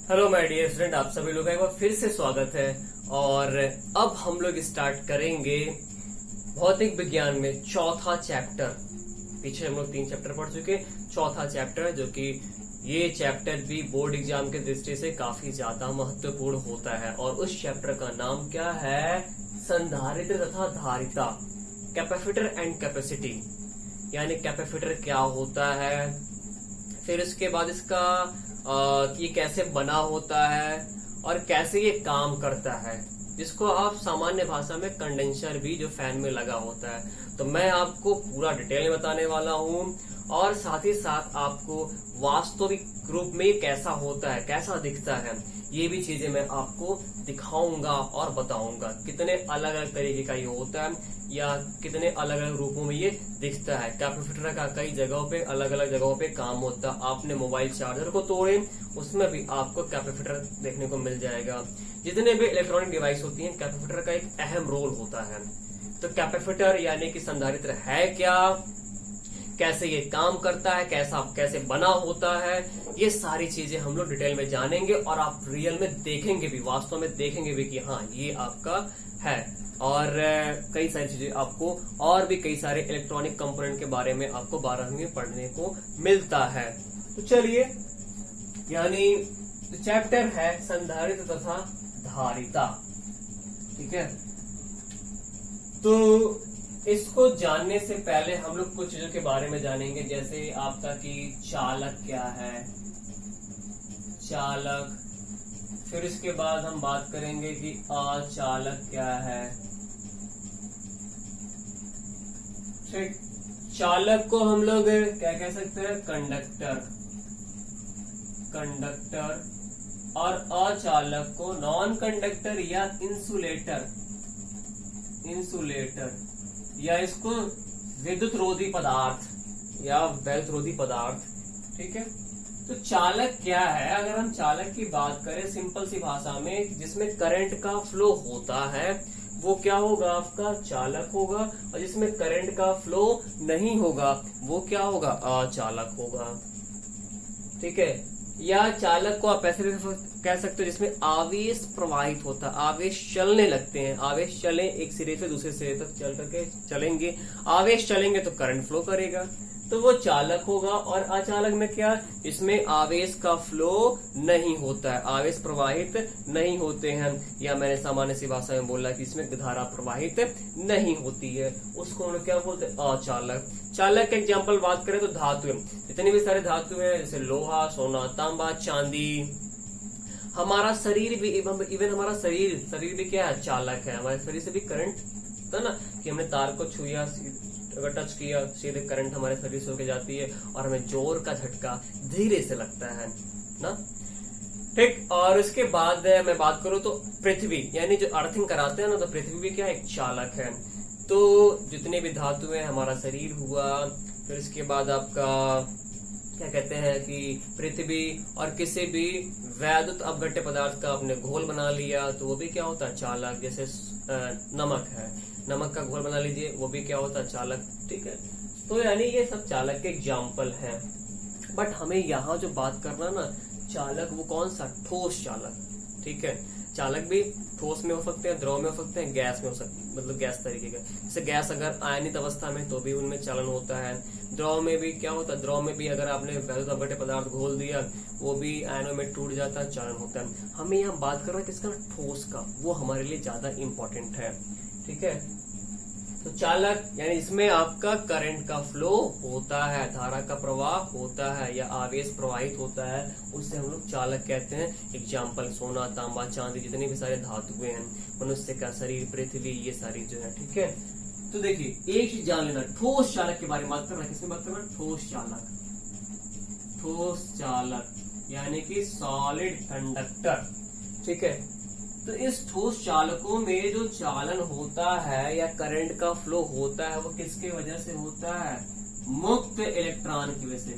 Hello my dear friend, आप सभी लोगों का एक बार फिर से स्वागत है। और अब हम लोग स्टार्ट करेंगे भौतिक विज्ञान में चौथा चैप्टर। पीछे हम लोग 3 चैप्टर पढ़ चुके, चौथा चैप्टर जो कि ये चैप्टर भी बोर्ड एग्जाम के दृष्टि से काफी ज्यादा महत्वपूर्ण होता है। और उस चैप्टर का नाम क्या है? संधारित्र तथा धारिता, कैपेसिटर एंड कैपेसिटी। यानी कैपेसिटर क्या होता है, फिर उसके बाद इसका ये कैसे बना होता है और कैसे ये काम करता है, जिसको आप सामान्य भाषा में कंडेंसर भी जो फैन में लगा होता है। तो मैं आपको पूरा डिटेल में बताने वाला हूँ और साथ ही साथ आपको वास्तविक रूप में ये कैसा होता है, कैसा दिखता है, ये भी चीजें मैं आपको दिखाऊंगा और बताऊंगा। कितने अलग अलग तरीके का ये होता है या कितने अलग अलग रूपों में ये दिखता है। कैपेसिटर का कई जगहों पे अलग अलग जगहों पे काम होता है। आपने मोबाइल चार्जर को तोड़े, उसमें भी आपको कैपेसिटर देखने को मिल जाएगा। जितने भी इलेक्ट्रॉनिक डिवाइस होती हैं, कैपेसिटर का एक अहम रोल होता है। तो कैपेसिटर यानी कि संधारित्र है क्या, कैसे ये काम करता है, कैसे बना होता है, ये सारी चीजें हम लोग डिटेल में जानेंगे और आप रियल में देखेंगे भी, वास्तव में देखेंगे भी कि हाँ ये आपका है। और कई सारी चीजें आपको और भी कई सारे इलेक्ट्रॉनिक कंपोनेंट के बारे में आपको 12वीं में पढ़ने को मिलता है। तो चलिए, यानी चैप्टर है संधारित्र तथा धारिता। ठीक है, तो इसको जानने से पहले हम लोग कुछ चीजों के बारे में जानेंगे, जैसे आपका कि चालक क्या है, चालक। फिर इसके बाद हम बात करेंगे कि अचालक क्या है। ठीक, चालक को हम लोग क्या कह सकते हैं? Conductor, conductor. और अचालक को नॉन कंडक्टर या इंसुलेटर, इंसुलेटर, या इसको विद्युत रोधी पदार्थ या वैद्युत रोधी पदार्थ। ठीक है, तो चालक क्या है? अगर हम चालक की बात करें सिंपल सी भाषा में, जिसमें करंट का फ्लो होता है वो क्या होगा? आपका चालक होगा। और जिसमें करंट का फ्लो नहीं होगा वो क्या होगा? अचालक होगा। ठीक है, या चालक को आप ऐसे भी कह सकते हो जिसमें आवेश प्रवाहित होता है, आवेश चलने लगते हैं। आवेश चले, एक सिरे से दूसरे सिरे तक चल करके चलेंगे, आवेश चलेंगे तो करंट फ्लो करेगा, तो वो चालक होगा। और अचालक में क्या? इसमें आवेश का फ्लो नहीं होता है, आवेश प्रवाहित नहीं होते हैं, या मैंने सामान्य सी भाषा में बोला कि इसमें धारा प्रवाहित नहीं होती है, उसको हम क्या बोलते हैं? अचालक। चालक के एग्जाम्पल बात करें तो धातु, जितने भी सारे धातु है, जैसे लोहा, सोना, तांबा, चांदी। हमारा शरीर भी, इवन हमारा शरीर भी क्या है? चालक है। हमारे शरीर से भी करंट था ना, कि हमने तार को छुआ, अगर टच किया सीधे करंट हमारे शरीर से होके जाती है और हमें जोर का झटका धीरे से लगता है ना। ठीक, और उसके बाद मैं बात करूं तो पृथ्वी, यानी जो अर्थिंग कराते हैं ना, तो पृथ्वी भी क्या एक चालक है। तो जितने भी धातु हैं, हमारा शरीर हुआ, फिर इसके बाद आपका क्या कहते हैं कि पृथ्वी, और किसी भी वैद्युत अपघट्य पदार्थ का आपने घोल बना लिया तो वो भी क्या होता है? चालक। जैसे नमक है, नमक का घोल बना लीजिए, वो भी क्या होता है? चालक। ठीक है, तो यानी ये सब चालक के एग्जाम्पल हैं। बट हमें यहाँ जो बात करना ना, चालक वो कौन सा? ठोस चालक। ठीक है, चालक भी ठोस में हो सकते हैं, द्रव में हो सकते हैं, गैस में हो सकते हैं, मतलब गैस तरीके का। जैसे गैस अगर आयनित अवस्था में तो भी उनमें चालन होता है। द्रव में भी क्या होता है? द्रव में भी अगर आपने वैद्युत अपघट्य पदार्थ घोल दिया, वो भी आयनों में टूट जाता है, चालन होता है। हमें यहाँ बात करना किसका? ठोस का, वो हमारे लिए ज्यादा इंपॉर्टेंट है। ठीक है, तो चालक यानी इसमें आपका करंट का फ्लो होता है, धारा का प्रवाह होता है या आवेश प्रवाहित होता है, उससे हम लोग चालक कहते हैं। एग्जाम्पल सोना, तांबा, चांदी, जितने भी सारे धातुएं हैं, मनुष्य का शरीर, पृथ्वी, ये सारी जो है। ठीक है, तो देखिए एक चीज जान लेना, ठोस चालक के बारे में बात करना। किसमें बात करना? ठोस चालक, ठोस चालक यानी कि सॉलिड कंडक्टर। ठीक है, तो इस ठोस चालकों में जो चालन होता है या करंट का फ्लो होता है वो किसके वजह से होता है? मुक्त इलेक्ट्रॉन की वजह से।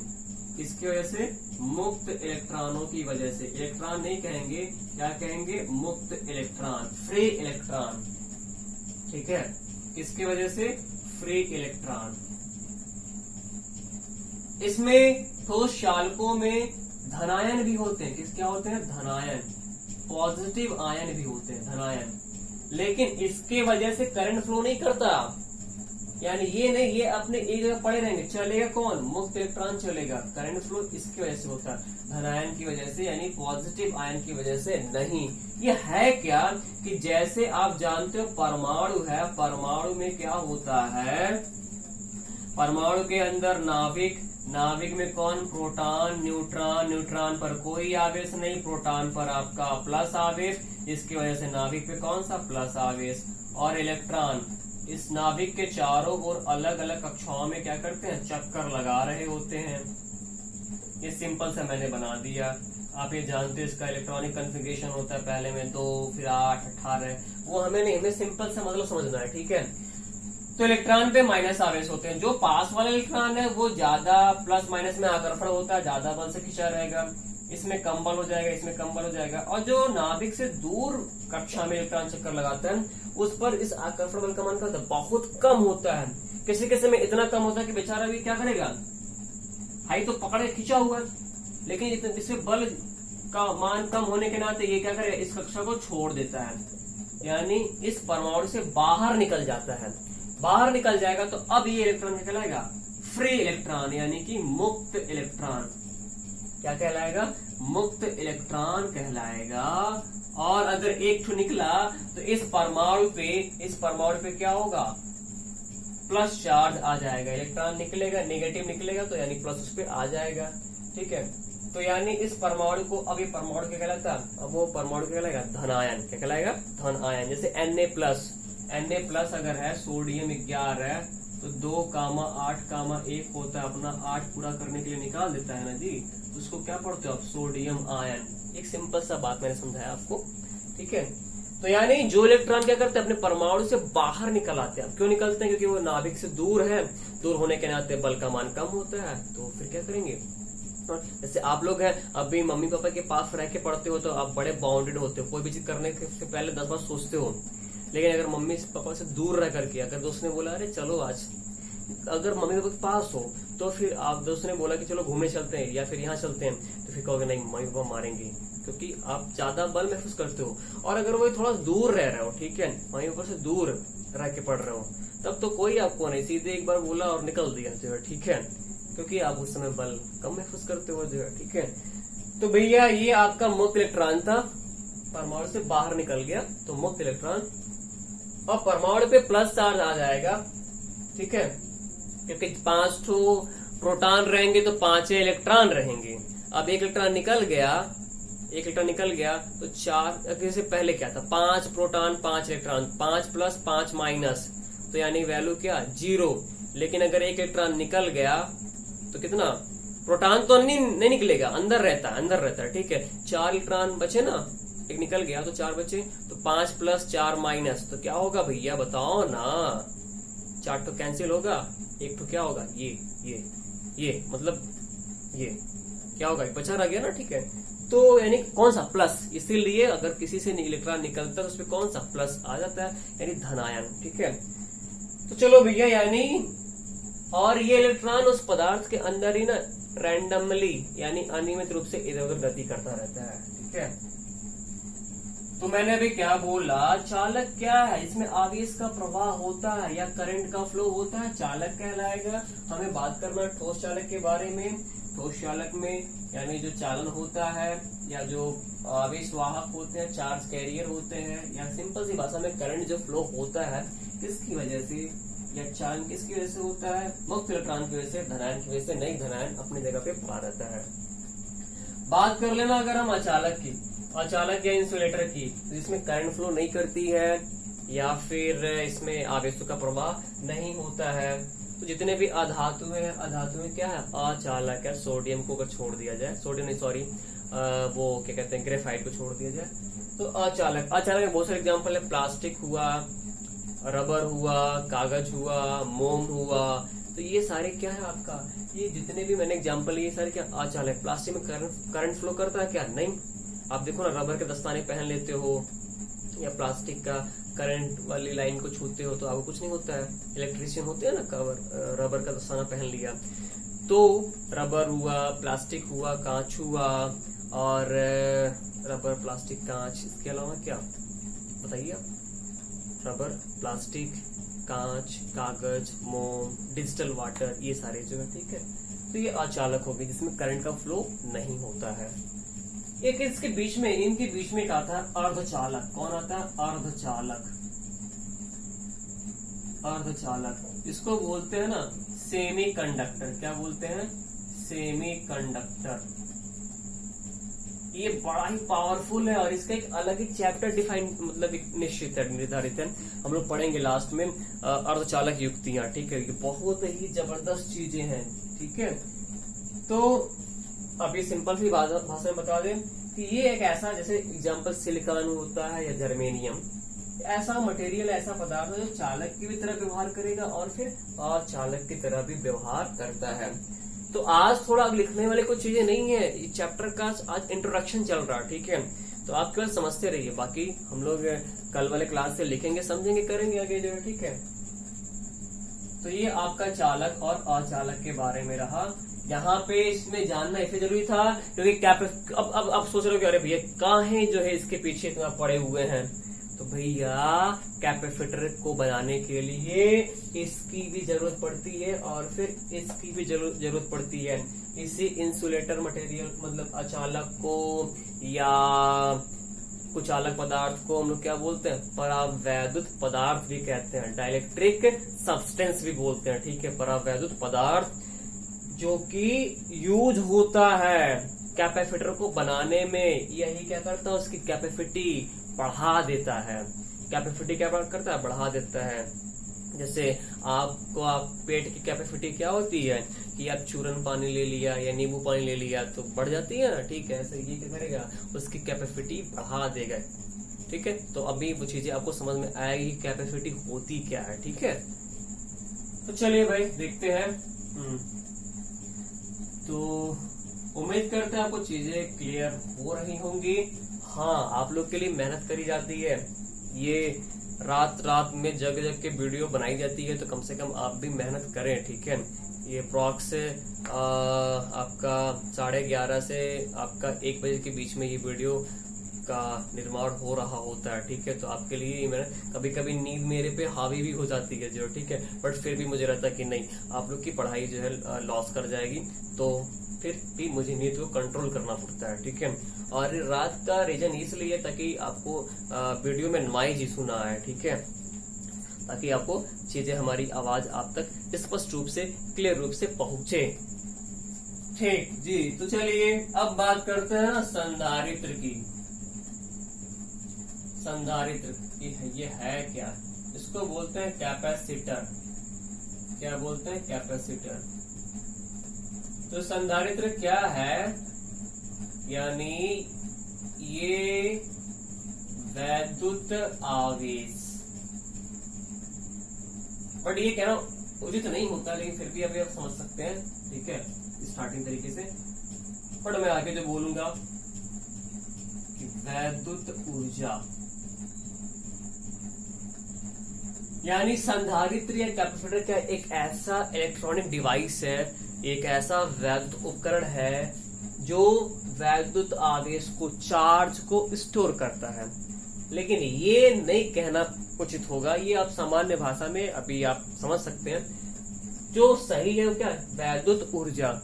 किसकी वजह से? मुक्त इलेक्ट्रॉनों की वजह से। इलेक्ट्रॉन नहीं कहेंगे, क्या कहेंगे? मुक्त इलेक्ट्रॉन, फ्री इलेक्ट्रॉन। ठीक है, किसकी वजह से? Free electron. इसमें ठोस चालकों में धनायन भी होते हैं। किस क्या होते हैं? धनायन, पॉजिटिव आयन भी होते हैं, धनायन। लेकिन इसके वजह से करंट फ्लो नहीं करता, यानी ये नहीं, ये अपने एक जगह पड़े रहेंगे। चलेगा कौन? मुक्त इलेक्ट्रॉन चलेगा। करंट फ्लो इसकी वजह से होता है, धनायन की वजह से, यानी पॉजिटिव आयन की वजह से नहीं। ये है क्या कि जैसे आप जानते हो परमाणु है, परमाणु में क्या होता है? परमाणु के अंदर नाभिक, नाभिक में कौन? प्रोटॉन, न्यूट्रॉन, न्यूट्रॉन पर कोई आवेश नहीं, प्रोटॉन पर आपका प्लस आवेश, इसकी वजह से नाभिक पे कौन सा? प्लस आवेश। और इलेक्ट्रॉन इस नाभिक के चारों ओर अलग अलग कक्षाओं में क्या करते हैं? चक्कर लगा रहे होते हैं। ये सिंपल सा मैंने बना दिया। आप ये जानते हो इसका इलेक्ट्रॉनिक कन्फिग्रेशन होता है, पहले में 2, फिर 8, 18, वो हमें नहीं, हमें सिंपल सा मतलब समझना है, ठीक है। तो इलेक्ट्रॉन पे माइनस आवेश होते हैं। जो पास वाला इलेक्ट्रॉन है वो ज्यादा प्लस माइनस में आकर्षण होता है, ज्यादा बल से खींचा रहेगा, इसमें कम बल हो जाएगा, इसमें कम बल हो जाएगा। और जो नाभिक से दूर कक्षा में इलेक्ट्रॉन चक्कर लगाता है उस पर इस आकर्षण बल का मान क्या होता है? बहुत कम होता है। किसी किसी में इतना कम होता है कि बेचारा भी क्या करेगा? हाई तो पकड़े खींचा हुआ है, लेकिन इससे बल का मान कम होने के नाते ये क्या करेगा? इस कक्षा को छोड़ देता है, यानी इस परमाणु से बाहर निकल जाता है। बाहर निकल जाएगा तो अब ये इलेक्ट्रॉन क्या कहलाएगा? फ्री इलेक्ट्रॉन, यानी कि मुक्त इलेक्ट्रॉन। क्या कहलाएगा? मुक्त इलेक्ट्रॉन कहलाएगा। और अगर एक ठो निकला तो इस परमाणु पे क्या होगा? प्लस चार्ज आ जाएगा। इलेक्ट्रॉन निकलेगा, नेगेटिव निकलेगा तो यानी प्लस उस पर आ जाएगा, ठीक है। तो यानी इस परमाणु को, अब ये परमाणु क्या कहलाता है? अब वो परमाणु क्या कहलाएगा? धनायन। क्या कहलाएगा? धन आयन। जैसे Na+ अगर है, सोडियम 11 है तो 2,8,1 होता है, अपना 8 पूरा करने के लिए निकाल देता है ना जी, उसको क्या पढ़ते हो आप? Sodium ion. एक सिंपल सा बात मैंने समझाया आपको, ठीक है। तो यानी जो इलेक्ट्रॉन क्या करते हैं? अपने परमाणु से बाहर निकल आते हैं। क्यों निकलते हैं? क्योंकि वो नाभिक से दूर है, दूर होने के नाते बल का मान कम होता है, तो फिर क्या करेंगे? जैसे आप लोग हैं, अभी मम्मी पापा के पास रह के पढ़ते हो तो आप बड़े बाउंडेड होते हो, कोई भी चीज करने से पहले 10 बार सोचते हो। लेकिन अगर मम्मी पापा से दूर रह करके, अगर दोस्त ने बोला अरे चलो आज, अगर मम्मी पापा के पास हो तो फिर आप दोस्त ने बोला कि चलो घूमने चलते हैं या फिर यहाँ चलते हैं, तो फिर कहोगे नहीं, मम्मी पापा मारेंगे, क्योंकि आप ज्यादा बल महसूस करते हो। और अगर वो थोड़ा दूर रह रहे हो, ठीक है, मम्मी पापा से दूर रह के पढ़ रहे हो, तब तो कोई आपको नहीं, सीधे एक बार बोला और निकल दिया जो है, ठीक है, क्योंकि आप उस समय बल कम महसूस करते हो जो है, ठीक है। तो भैया ये आपका मुक्त इलेक्ट्रॉन था, परमाणु से बाहर निकल गया तो मुक्त इलेक्ट्रॉन, और परमाणु पे प्लस चार्ज आ जाएगा, ठीक है, क्योंकि 5 ठो प्रोटॉन रहेंगे तो 5 इलेक्ट्रॉन रहेंगे। अब एक इलेक्ट्रॉन निकल गया तो 4 से पहले क्या था? 5 प्रोटॉन 5 इलेक्ट्रॉन, 5 प्लस 5 माइनस, तो यानी वैल्यू क्या? 0। लेकिन अगर एक इलेक्ट्रॉन निकल गया तो कितना? प्रोटॉन तो नहीं निकलेगा, अंदर रहता है, ठीक है। 4 इलेक्ट्रॉन बचे ना, एक निकल गया तो 4 बचे, तो 5 प्लस 4 माइनस, तो क्या होगा भैया बताओ ना? 4 तो कैंसिल होगा, एक तो क्या होगा? ये मतलब ये क्या होगा? बचा रह गया ना, ठीक है। तो यानी कौन सा? प्लस। इसीलिए अगर किसी से इलेक्ट्रॉन निकलता है तो उसपे कौन सा? प्लस आ जाता है, यानी धनायन, ठीक है। तो चलो भैया, यानी और ये इलेक्ट्रॉन उस पदार्थ के अंदर ही ना रैंडमली, यानी अनियमित रूप से इधर उधर गति करता रहता है, ठीक है। तो मैंने अभी क्या बोला? चालक क्या है? इसमें आवेश का प्रवाह होता है या करंट का फ्लो होता है, चालक कहलाएगा। हमें बात करना ठोस चालक के बारे में। ठोस चालक में यानी जो चालन होता है या जो आवेश वाहक होते हैं, चार्ज कैरियर होते हैं, या सिंपल सी भाषा में करंट जो फ्लो होता है, किसकी वजह से, या चालन किसकी वजह से होता है? मुक्त इलेक्ट्रॉन की वजह से, धनायन की वजह से नहीं। धनायन अपनी जगह पे पड़ा रहता है। बात कर लेना अगर हम अचालक की, अचालक या इंसुलेटर की, तो इसमें करंट फ्लो नहीं करती है या फिर इसमें आवेशों का प्रवाह नहीं होता है। तो जितने भी अधातु हैं, अधातु में क्या है? अचालक है। सोडियम को अगर छोड़ दिया जाए, सोडियम नहीं सॉरी, वो क्या कहते हैं, ग्रेफाइट को छोड़ दिया जाए तो अचालक। अचालक में बहुत सारे एग्जाम्पल है, प्लास्टिक हुआ, रबर हुआ, कागज हुआ, मोम हुआ, तो ये सारे क्या है आपका, ये जितने भी मैंने एग्जाम्पल, ये सारे क्या? अचालक। प्लास्टिक में करंट फ्लो करता है क्या? नहीं। आप देखो ना, रबर के दस्ताने पहन लेते हो या प्लास्टिक का करंट वाली लाइन को छूते हो तो आपको कुछ नहीं होता है। इलेक्ट्रीशियन होते हैं ना, कवर रबर का दस्ताना पहन लिया तो रबर हुआ, प्लास्टिक हुआ, कांच हुआ, और रबर, प्लास्टिक, कांच, इसके अलावा क्या बताइए आप? रबर, प्लास्टिक, कांच, कागज, मोम, डिजिटल वाटर, ये सारे जो है, ठीक है। तो ये अचालक हो गए जिसमें करंट का फ्लो नहीं होता है। एक इसके बीच में, इनके बीच में एक आता है अर्धचालक। कौन आता है? अर्धचालक। अर्धचालक इसको बोलते हैं ना सेमी कंडक्टर। क्या बोलते हैं? Semi conductor. ये बड़ा ही पावरफुल है और इसका एक अलग ही चैप्टर डिफाइन, मतलब एक निश्चित है, निर्धारित है। हम लोग पढ़ेंगे लास्ट में अर्धचालक युक्तियां, ठीक है। ये बहुत ही जबरदस्त चीजें हैं, ठीक है। तो अभी सिंपल सी भाषा में बता दें कि ये एक ऐसा, जैसे एग्जाम्पल सिलिकॉन होता है या जर्मेनियम, ऐसा मटेरियल, ऐसा पदार्थ है जो चालक की भी तरह व्यवहार करेगा और फिर अचालक की तरह भी व्यवहार करता है। तो आज थोड़ा अब लिखने वाले कुछ चीजें नहीं है, इस चैप्टर का आज इंट्रोडक्शन चल रहा है, ठीक है। तो आप केवल समझते रहिए, बाकी हम लोग कल वाले क्लास से लिखेंगे, समझेंगे, करेंगे आगे जो है, ठीक है। तो ये आपका चालक और अचालक के बारे में रहा। यहाँ पे इसमें जानना इसलिए जरूरी था क्योंकि अब सोच रहे हो कि अरे भैया काहे जो है इसके पीछे इतना पड़े हुए हैं। तो भैया कैपेसिटर को बनाने के लिए इसकी भी जरूरत पड़ती है और फिर इसकी भी जरूरत पड़ती है। इसी इंसुलेटर मटेरियल, मतलब अचालक को या कुचालक पदार्थ को हम लोग क्या बोलते हैं? परावैद्युत पदार्थ भी कहते हैं, डाइलेक्ट्रिक सब्सटेंस भी बोलते हैं, ठीक है। परावैद्युत पदार्थ जो कि यूज होता है कैपेसिटर को बनाने में, यही क्या करता है? उसकी कैपेसिटी बढ़ा देता है। कैपेसिटी क्या करता है? बढ़ा देता है। जैसे आपको पेट की कैपेसिटी क्या होती है कि आप चूरन पानी ले लिया या नींबू पानी ले लिया तो बढ़ जाती है ना, ठीक है। ऐसे ये क्या करेगा? उसकी कैपेसिटी बढ़ा देगा, ठीक है। तो अभी वो चीजें आपको समझ में आएगी कैपेसिटी होती क्या है, ठीक है। तो चलिए भाई देखते हैं। तो उम्मीद करते हैं आपको चीजें क्लियर हो रही होंगी। हाँ, आप लोग के लिए मेहनत करी जाती है, ये रात में जग के वीडियो बनाई जाती है, तो कम से कम आप भी मेहनत करें, ठीक है। ये अप्रॉक्स आपका 11:30 से आपका 1 बजे के बीच में ये वीडियो का निर्माण हो रहा होता है, ठीक है। तो आपके लिए मैं कभी कभी नींद मेरे पे हावी भी हो जाती है जो, ठीक है। बट फिर भी मुझे रहता है कि नहीं, आप लोग की पढ़ाई जो है लॉस कर जाएगी, तो फिर भी मुझे नींद को कंट्रोल करना पड़ता है, ठीक है। और रात का रीजन इसलिए ताकि आपको वीडियो में नॉइज इशू ना आए, ठीक है, ताकि आपको चीजें, हमारी आवाज आप तक स्पष्ट रूप से, क्लियर रूप से पहुंचे। ठीक जी, तो चलिए अब बात करते हैं संधारित्र की। संधारित्र ये है क्या? इसको बोलते हैं कैपेसिटर। क्या बोलते हैं? कैपेसिटर। तो संधारित्र क्या है? यानी ये वैद्युत आवेश। बट ये कहना उचित नहीं होता, लेकिन फिर भी अभी आप समझ सकते हैं, ठीक है, स्टार्टिंग तरीके से। बट मैं आगे जो बोलूंगा कि वैद्युत ऊर्जा, यानी संधारित्र या कैपेसिटर का एक ऐसा इलेक्ट्रॉनिक डिवाइस है, एक ऐसा वैद्युत उपकरण है जो वैद्युत आवेश को, चार्ज को स्टोर करता है। लेकिन ये नहीं कहना उचित होगा, ये आप सामान्य भाषा में अभी आप समझ सकते हैं। जो सही है वो क्या? वैद्युत ऊर्जा।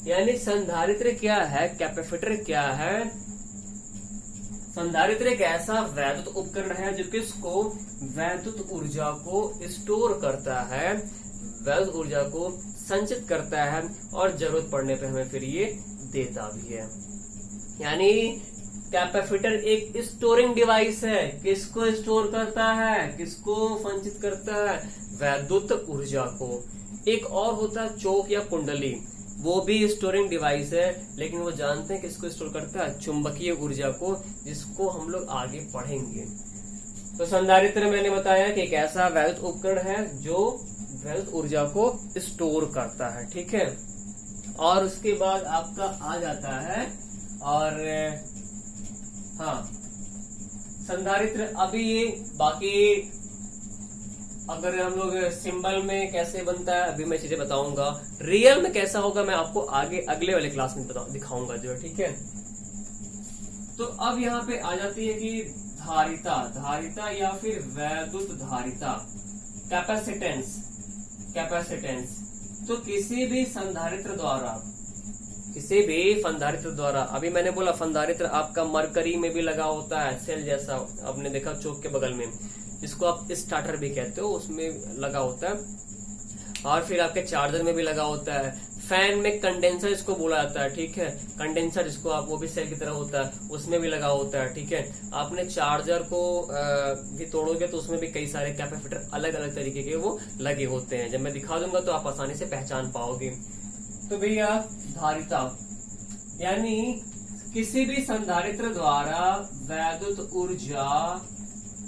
यानी संधारित्र क्या है, कैपेसिटर क्या है? संधारित्र एक ऐसा वैद्युत उपकरण है जो किसको, वैद्युत ऊर्जा को स्टोर करता है, वैद्युत ऊर्जा को संचित करता है और जरूरत पड़ने पर हमें फिर ये देता भी है। यानी कैपेसिटर एक स्टोरिंग डिवाइस है। किसको स्टोर करता है, किसको संचित करता है? वैद्युत ऊर्जा को। एक और होता है चोक या कुंडली, वो भी स्टोरिंग डिवाइस है, लेकिन वो जानते हैं किसको स्टोर करता है? चुंबकीय ऊर्जा को, जिसको हम लोग आगे पढ़ेंगे। तो संधारित्र मैंने बताया कि एक ऐसा वैद्युत उपकरण है जो वैद्युत ऊर्जा को स्टोर करता है, ठीक है। और उसके बाद आपका आ जाता है, और हाँ, संधारित्र अभी बाकी अगर हम लोग सिंबल में कैसे बनता है अभी मैं चीजें बताऊंगा, रियल में कैसा होगा मैं आपको आगे अगले वाले क्लास में दिखाऊंगा जो है, ठीक है। तो अब यहाँ पे आ जाती है कि धारिता या फिर वैद्युत धारिता, कैपेसिटेंस। तो किसी भी संधारित्र द्वारा, अभी मैंने बोला संधारित्र आपका मरकरी में भी लगा होता है, सेल जैसा आपने देखा चौक के बगल में, जिसको आप स्टार्टर भी कहते हो, उसमें लगा होता है। और फिर आपके चार्जर में भी लगा होता है। फैन में कंडेंसर इसको बोला जाता है, ठीक है। कंडेंसर जिसको आप, वो भी सेल की तरह होता है, उसमें भी लगा होता है, ठीक है। आपने चार्जर को भी तोड़ोगे तो उसमें भी कई सारे कैपेसिटर अलग अलग तरीके के वो लगे होते हैं। जब मैं दिखा दूंगा तो आप आसानी से पहचान पाओगे। तो भैया धारिता यानी किसी भी संधारित्र द्वारा वैद्युत ऊर्जा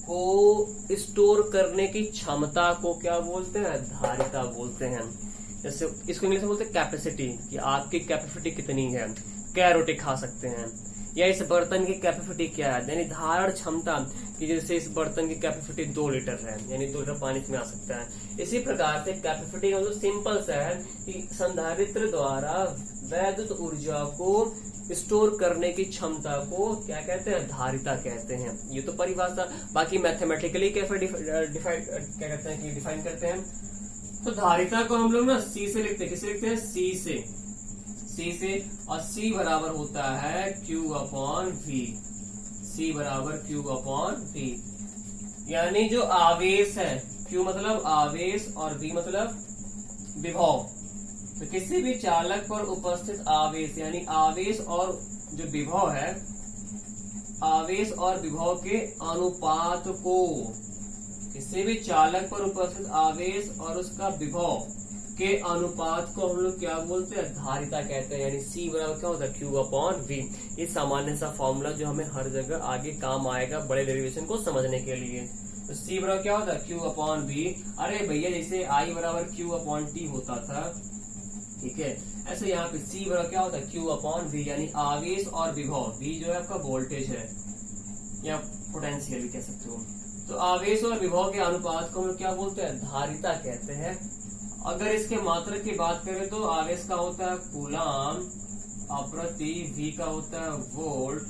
को स्टोर करने की क्षमता को क्या बोलते हैं? धारिता बोलते हैं। जैसे इसको इंग्लिश में बोलते हैं कैपेसिटी, कि आपकी कैपेसिटी कितनी है, क्या रोटी खा सकते हैं, या इस बर्तन की कैपेसिटी क्या है, यानी धारण क्षमता, कि जैसे इस बर्तन की कैपेसिटी 2 लीटर है, यानी 2 लीटर पानी इसमें आ सकता है। इसी प्रकार से कैपेसिटी का मतलब सिंपल सा है कि संधारित्र द्वारा वैद्युत ऊर्जा को स्टोर करने की क्षमता को क्या कहते हैं? धारिता कहते हैं। ये तो परिभाषा, बाकी मैथमेटिकली कैसे डिफाइन करते हैं। तो धारिता को हम लोग ना सी से लिखते हैं। किसे लिखते हैं? सी से। और सी बराबर होता है Q अपॉन V। सी बराबर Q अपॉन V, यानी जो आवेश है, Q मतलब आवेश और V मतलब विभव। तो किसी भी चालक पर उपस्थित आवेश, यानी आवेश और जो विभव है, आवेश और विभव के अनुपात को, किसी भी चालक पर उपस्थित आवेश और उसका विभव के अनुपात को हम लोग क्या बोलते हैं? धारिता कहते हैं। यानी C बराबर क्या होता है? Q upon V। ये सामान्य सा फॉर्मूला जो हमें हर जगह आगे काम आएगा बड़े डेरिवेशन को समझने के लिए। तो C बराबर क्या होता है? Q upon V। अरे भैया जैसे I बराबर Q अपॉन T होता था, ठीक है, ऐसे यहाँ पे C बराबर क्या होता है? Q अपॉन V, यानी आवेश और विभव। V जो है आपका वोल्टेज है या पोटेंशियल भी कह सकते हो। तो आवेश और विभव के अनुपात को हम लोग क्या बोलते हैं? धारिता कहते हैं। अगर इसके मात्रक की बात करें तो आवेश का होता है कूलाम प्रति, V का होता है वोल्ट।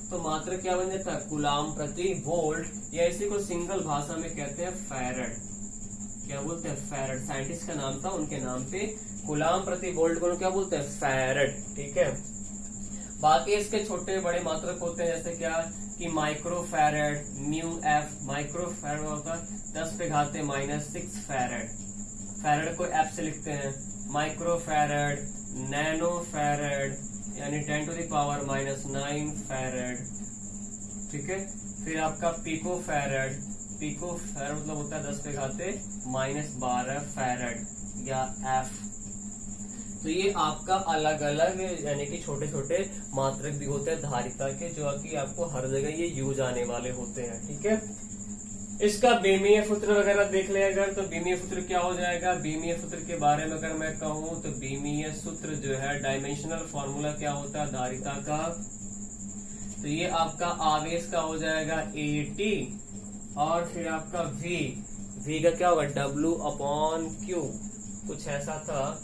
तो मात्रक क्या बन जाता है? कूलाम प्रति वोल्ट, या इसी को सिंगल भाषा में कहते हैं फैरड। क्या बोलते हैं? फैरड। साइंटिस्ट का नाम था, उनके नाम पे कूलाम प्रति वोल्ट को क्या बोलते हैं? फैरड, ठीक है। बाकी इसके छोटे बड़े मात्रक होते हैं, जैसे क्या कि micro farad, mu F. Micro farad होता है 10⁻⁻6 फैरड। फैरड को एफ से लिखते हैं। माइक्रो फैरड, नैनो फैरड, यानी 10⁻⁻9 फैरड, ठीक है। फिर आपका पिको फैरड। पिको फैरड मतलब होता है 10⁻⁻12 फैरड या एफ। तो ये आपका अलग अलग यानी कि छोटे छोटे मात्रक भी होते हैं धारिता के, जो कि आपको हर जगह ये यूज आने वाले होते हैं, ठीक है। इसका बीमीय सूत्र वगैरह देख ले अगर, तो बीमीय सूत्र क्या हो जाएगा? बीमीय सूत्र के बारे में अगर मैं कहूं तो बीमीय सूत्र जो है, डायमेंशनल फॉर्मूला क्या होता है धारिता का? तो ये आपका आवेश का हो जाएगा AT, और फिर आपका V का क्या होगा? W upon Q। कुछ ऐसा था,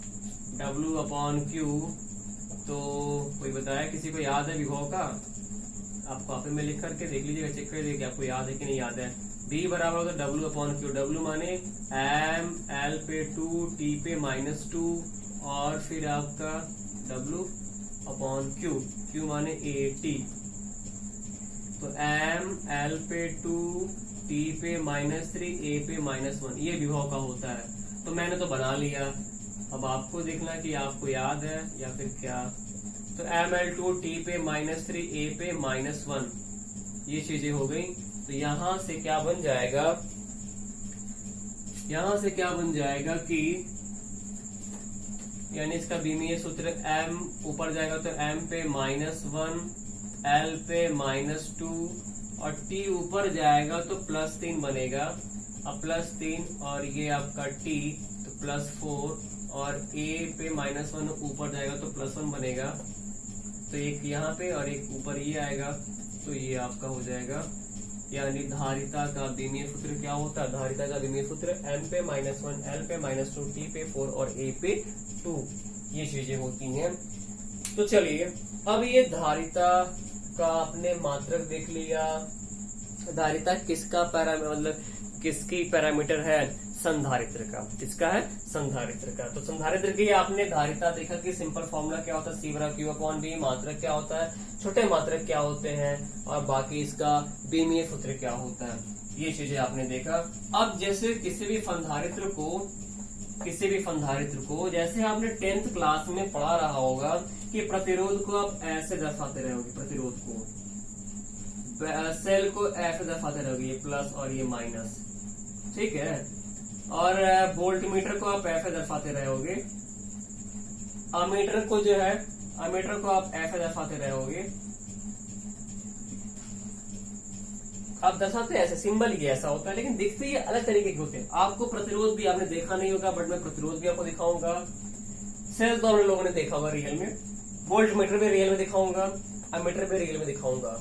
W अपॉन Q। तो कोई बताया, किसी को याद है विभव का? आप कॉपी में लिख करके देख लीजिएगा, चेक कर लीजिएगा आपको याद है कि नहीं याद है। B बराबर होता है W अपॉन Q। W माने M L पे 2 T पे -2, और फिर आपका W अपॉन Q। Q माने AT। तो M L पे 2 T पे -3 A पे -1, ये विभव का होता है। तो मैंने तो बना लिया, अब आपको देखना कि आपको याद है या फिर क्या। तो ML2 T पे -3 A पे -1, ये चीजें हो गई। तो यहां से क्या बन जाएगा? यहां से क्या बन जाएगा कि यानी इसका बीमीय सूत्र M ऊपर जाएगा तो M पे -1, L पे -2, और T ऊपर जाएगा तो +3 बनेगा। अब +3 और ये आपका T तो +4, और A पे -1 ऊपर जाएगा तो +1 बनेगा। तो एक यहाँ पे और एक ऊपर ये आएगा, तो ये आपका हो जाएगा यानी धारिता का विमीय सूत्र क्या होता है? धारिता का विमीय सूत्र m पे -1, l पे -2, t पे 4 और a पे 2, ये चीजें होती हैं। तो चलिए अब ये धारिता का आपने मात्रक देख लिया। धारिता किसका मतलब किसकी पैरामीटर है? संधारित्र का। किसका है? संधारित्र का। तो संधारित्र की आपने धारिता देखा कि सिंपल फॉर्मूला क्या होता है? C/Q/V। मात्रक क्या होता है? छोटे मात्रक क्या होते हैं? और बाकी इसका विमीय सूत्र क्या होता है? ये चीजें आपने देखा। अब जैसे किसी भी संधारित्र को जैसे आपने 10th क्लास में पढ़ा रहा होगा कि प्रतिरोध को आप ऐसे दर्शाते रहोगे, प्रतिरोध को सेल को ऐसे दर्शाते रहोगे, ये प्लस और ये माइनस, ठीक है। और वोल्ट मीटर को आप ऐसे दर्शाते रहोगे, अमीटर को जो है अमीटर को आप ऐसे दर्शाते रहोगे। आप दर्शाते ऐसे, सिंबल ही ऐसा होता है, लेकिन दिखते ही अलग तरीके के होते हैं। आपको प्रतिरोध भी आपने देखा नहीं होगा, बट मैं प्रतिरोध भी आपको दिखाऊंगा। सेल तो आप लोगों ने देखा होगा रियल में, वोल्ट मीटर भी रियल में दिखाऊंगा, अमीटर भी रियल में दिखाऊंगा।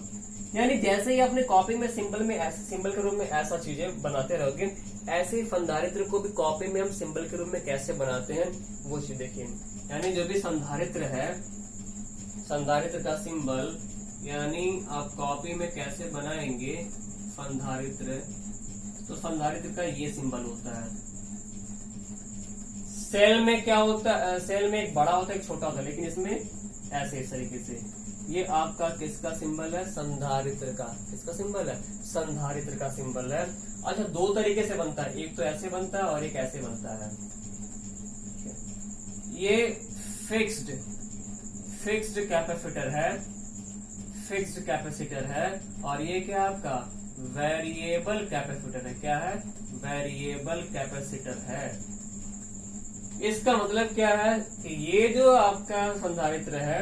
यानी जैसे ही अपने कॉपी में सिंबल में ऐसे सिंबल के रूप में ऐसा चीजें बनाते रहोगे, ऐसे ही संधारित्र को भी कॉपी में हम सिंबल के रूप में कैसे बनाते हैं वो चीज देखिए। यानी जो भी संधारित्र है, संधारित्र का सिंबल यानी आप कॉपी में कैसे बनाएंगे संधारित्र, तो संधारित्र का ये सिंबल होता है। सेल में क्या होता है? सेल में एक बड़ा होता है, एक छोटा होता है, लेकिन इसमें ऐसे इस तरीके से। ये आपका किसका सिंबल है? संधारित्र का। किसका सिंबल है? संधारित्र का सिंबल है। अच्छा, दो तरीके से बनता है, एक तो ऐसे बनता है और एक ऐसे बनता है। ये फिक्स्ड कैपेसिटर है, फिक्स्ड कैपेसिटर है। और ये क्या आपका? वेरिएबल कैपेसिटर है। क्या है? वेरिएबल कैपेसिटर है। इसका मतलब क्या है कि ये जो आपका संधारित्र है,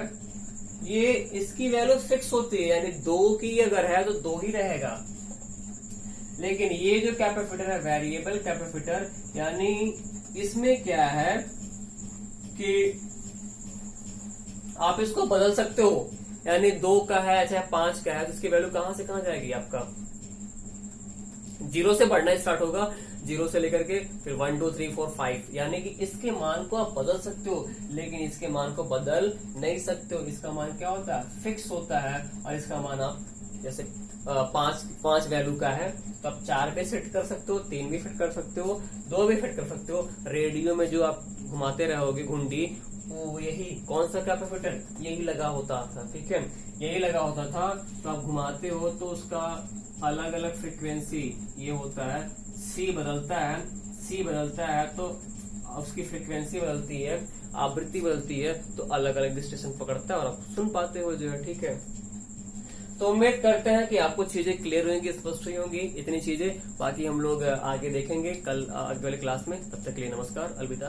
ये इसकी वैल्यू फिक्स होती है, यानी 2 की अगर है तो 2 ही रहेगा। लेकिन ये जो कैपेसिटर है वेरिएबल कैपेसिटर, यानी इसमें क्या है कि आप इसको बदल सकते हो। यानी 2 का है चाहे 5 का है, तो इसकी वैल्यू कहां से कहां जाएगी? आपका 0 से बढ़ना स्टार्ट होगा, 0 से लेकर के फिर 1 2 3 4 5, यानी कि इसके मान को आप बदल सकते हो, लेकिन इसके मान को बदल नहीं सकते हो। इसका मान क्या होता है? फिक्स होता है। और इसका मान आप जैसे 5 वैल्यू का है तो आप 4 पे सेट कर सकते हो, 3 भी फिट कर सकते हो, 2 भी फिट कर सकते हो। रेडियो में जो आप घुमाते रहोगे घुंडी, वो यही कौन सा कैपेसिटर? यही लगा होता था, ठीक है, यही लगा होता था। तो आप घुमाते हो तो उसका अलग अलग फ्रीक्वेंसी ये होता है, सी बदलता है तो उसकी फ्रीक्वेंसी बदलती है, आवृत्ति बदलती है, तो अलग अलग स्टेशन पकड़ता है और आप सुन पाते हो जो है, ठीक है। तो उम्मीद करते हैं कि आपको चीजें क्लियर होंगी, स्पष्ट हुई होंगी इतनी चीजें। बाकी हम लोग आगे देखेंगे कल अगले वाले क्लास में। तब तक के लिए नमस्कार, अलविदा।